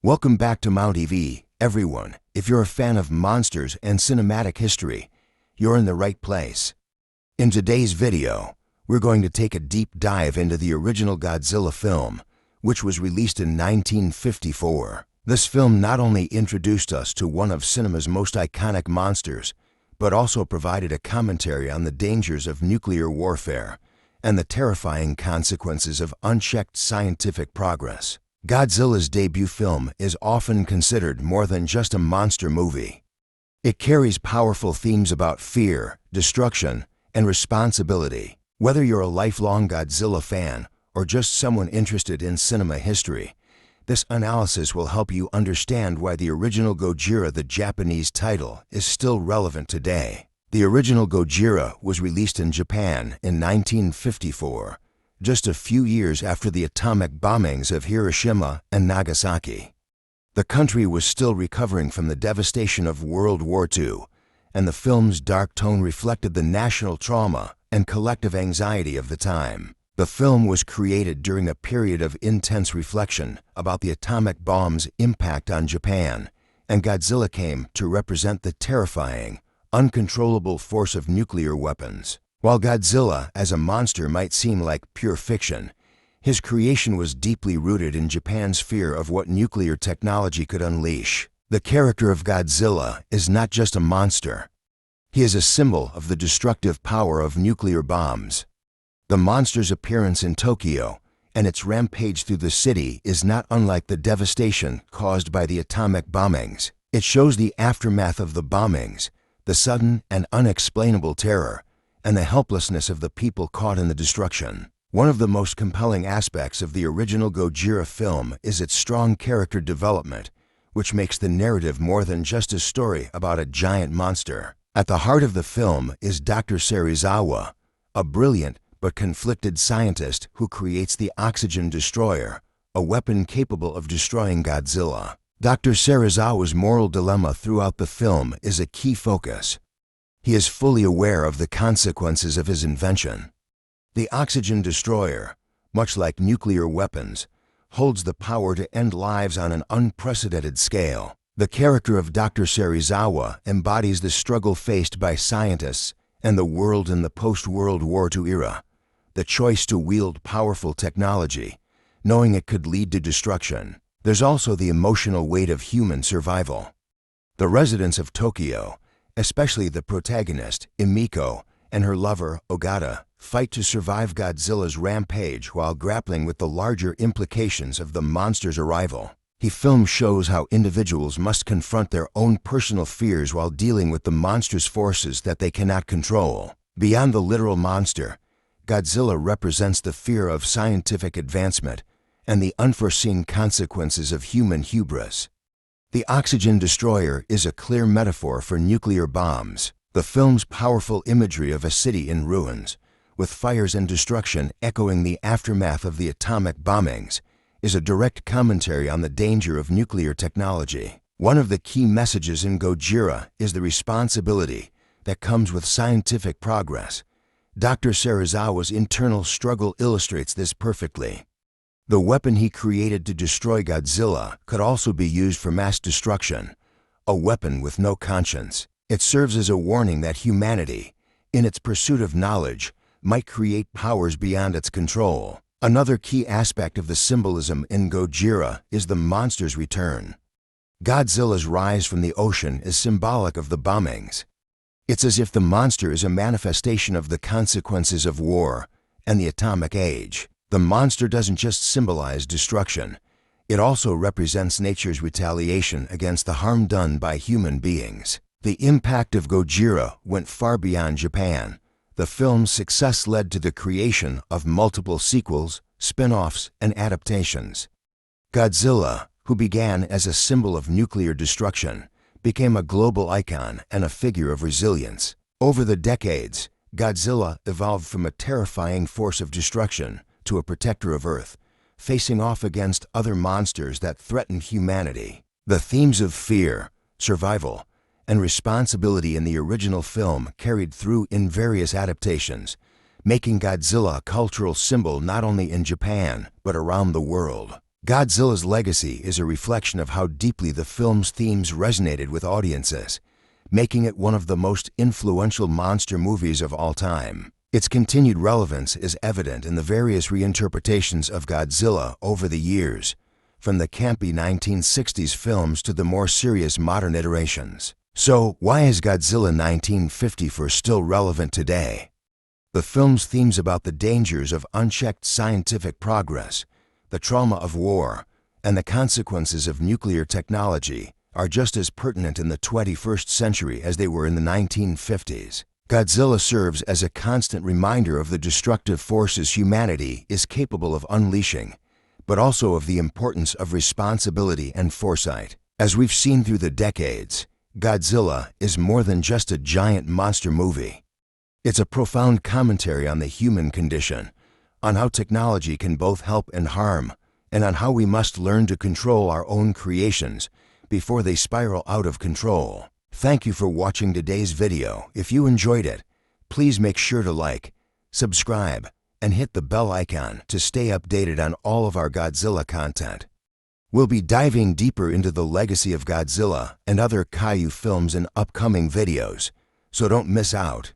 Welcome back to MounTV, everyone. If you're a fan of monsters and cinematic history, you're in the right place. In today's video, we're going to take a deep dive into the original Godzilla film, which was released in 1954. This film not only introduced us to one of cinema's most iconic monsters, but also provided a commentary on the dangers of nuclear warfare and the terrifying consequences of unchecked scientific progress. Godzilla's debut film is often considered more than just a monster movie. It carries powerful themes about fear, destruction, and responsibility. Whether you're a lifelong Godzilla fan or just someone interested in cinema history, this analysis will help you understand why the original Gojira, the Japanese title, is still relevant today. The original Gojira was released in Japan in 1954. Just a few years after the atomic bombings of Hiroshima and Nagasaki. The country was still recovering from the devastation of World War II, and the film's dark tone reflected the national trauma and collective anxiety of the time. The film was created during a period of intense reflection about the atomic bomb's impact on Japan, and Godzilla came to represent the terrifying, uncontrollable force of nuclear weapons. While Godzilla as a monster might seem like pure fiction, his creation was deeply rooted in Japan's fear of what nuclear technology could unleash. The character of Godzilla is not just a monster. He is a symbol of the destructive power of nuclear bombs. The monster's appearance in Tokyo and its rampage through the city is not unlike the devastation caused by the atomic bombings. It shows the aftermath of the bombings, the sudden and unexplainable terror, and the helplessness of the people caught in the destruction. One of the most compelling aspects of the original Gojira film is its strong character development, which makes the narrative more than just a story about a giant monster. At the heart of the film is Dr. Serizawa, a brilliant but conflicted scientist who creates the oxygen destroyer, a weapon capable of destroying Godzilla. Dr. Serizawa's moral dilemma throughout the film is a key focus. He is fully aware of the consequences of his invention. The oxygen destroyer, much like nuclear weapons, holds the power to end lives on an unprecedented scale. The character of Dr. Serizawa embodies the struggle faced by scientists and the world in the post-World War II era, the choice to wield powerful technology, knowing it could lead to destruction. There's also the emotional weight of human survival. The residents of Tokyo, especially the protagonist, Emiko, and her lover, Ogata, fight to survive Godzilla's rampage while grappling with the larger implications of the monster's arrival. The film shows how individuals must confront their own personal fears while dealing with the monster's forces that they cannot control. Beyond the literal monster, Godzilla represents the fear of scientific advancement and the unforeseen consequences of human hubris. The oxygen destroyer is a clear metaphor for nuclear bombs. The film's powerful imagery of a city in ruins, with fires and destruction echoing the aftermath of the atomic bombings, is a direct commentary on the danger of nuclear technology. One of the key messages in Gojira is the responsibility that comes with scientific progress. Dr. Serizawa's internal struggle illustrates this perfectly. The weapon he created to destroy Godzilla could also be used for mass destruction, a weapon with no conscience. It serves as a warning that humanity, in its pursuit of knowledge, might create powers beyond its control. Another key aspect of the symbolism in Gojira is the monster's return. Godzilla's rise from the ocean is symbolic of the bombings. It's as if the monster is a manifestation of the consequences of war and the atomic age. The monster doesn't just symbolize destruction, it also represents nature's retaliation against the harm done by human beings. The impact of Gojira went far beyond Japan. The film's success led to the creation of multiple sequels, spin-offs, and adaptations. Godzilla, who began as a symbol of nuclear destruction, became a global icon and a figure of resilience. Over the decades, Godzilla evolved from a terrifying force of destruction to a protector of Earth, facing off against other monsters that threatened humanity. The themes of fear, survival, and responsibility in the original film carried through in various adaptations, making Godzilla a cultural symbol not only in Japan but around the world. Godzilla's legacy is a reflection of how deeply the film's themes resonated with audiences, making it one of the most influential monster movies of all time. Its continued relevance is evident in the various reinterpretations of Godzilla over the years, from the campy 1960s films to the more serious modern iterations. So, why is Godzilla 1954 still relevant today? The film's themes about the dangers of unchecked scientific progress, the trauma of war, and the consequences of nuclear technology are just as pertinent in the 21st century as they were in the 1950s. Godzilla serves as a constant reminder of the destructive forces humanity is capable of unleashing, but also of the importance of responsibility and foresight. As we've seen through the decades, Godzilla is more than just a giant monster movie. It's a profound commentary on the human condition, on how technology can both help and harm, and on how we must learn to control our own creations before they spiral out of control. Thank you for watching today's video. If you enjoyed it, please make sure to like, subscribe, and hit the bell icon to stay updated on all of our Godzilla content. We'll be diving deeper into the legacy of Godzilla and other Kaiju films in upcoming videos, so don't miss out.